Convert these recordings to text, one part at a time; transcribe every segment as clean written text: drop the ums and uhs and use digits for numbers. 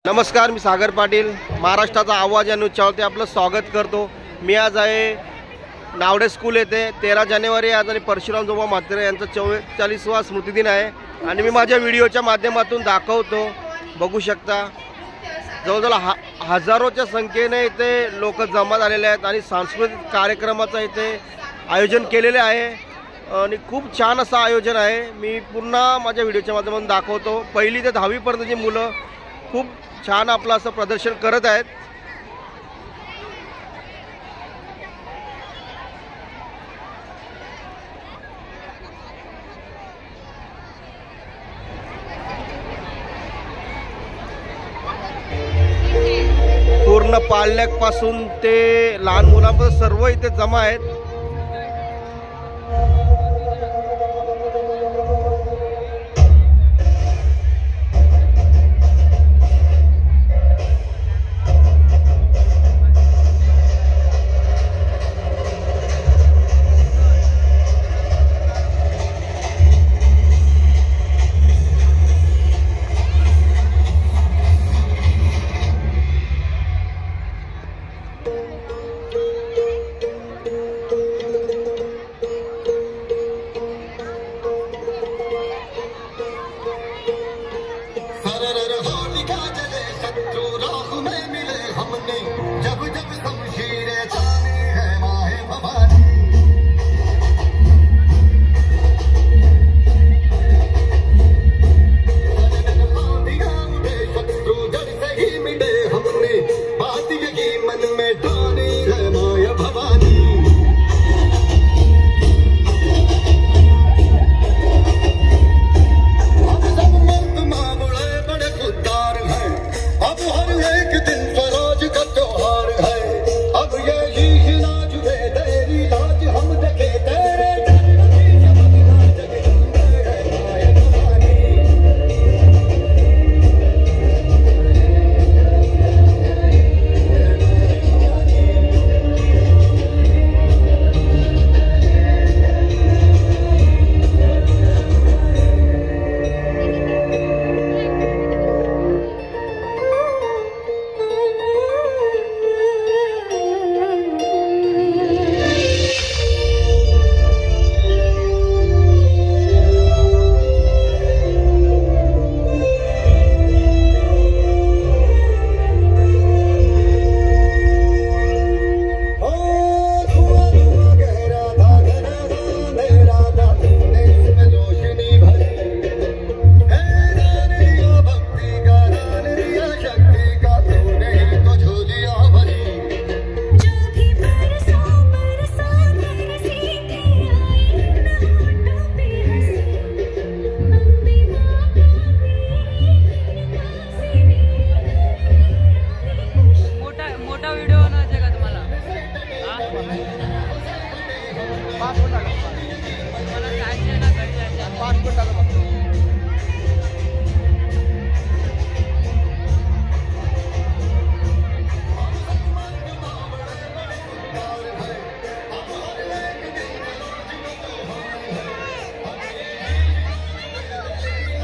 नमस्कार, मी सागर पाटील, महाराष्ट्राचा आवाज या न्यूज चॅनलवरती आपलं स्वागत करतो। मी आज आहे नावडे स्कूल येथे। 13 जानेवारी आज आणि परशुराम जोबा म्हात्रे यांचा 44वा स्मृतिदिन आहे आणि मी माझ्या व्हिडिओच्या माध्यमातून दाखवतो। बघू शकता जवळजवळ हजारोच्या संख्येने इथे लोक जमा झालेले आहेत आणि सांस्कृतिक कार्यक्रमाचं इथे आयोजन केलेले आहे आणि खूप छान असं आयोजन आहे। मी पुन्हा माझ्या व्हिडिओच्या माध्यमातून दाखवतो। पहिली ते 10वी पर्यंतची मुलं खूप छान आपलं असं प्रदर्शन करत आहेत। पूर्ण पालकांपासून ते लहान मुलांपर्यंत सर्व इथे जमा आहेत।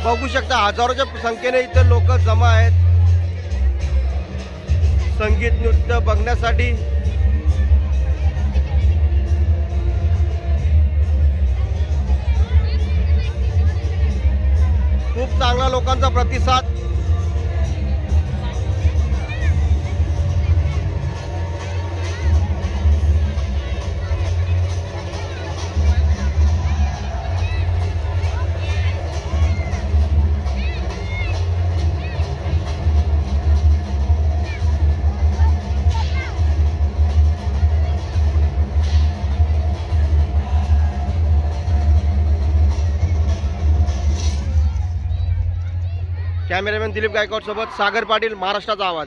बघू शकता हजारोच्या संख्येने इथे लोक जमा आहेत संगीत नृत्य बघण्यासाठी। खूप चांगला लोकांचा प्रतिसाद। कॅमेरामॅन दिलीप गायकवाड सोबत सागर पाटील, महाराष्ट्राचा आवाज।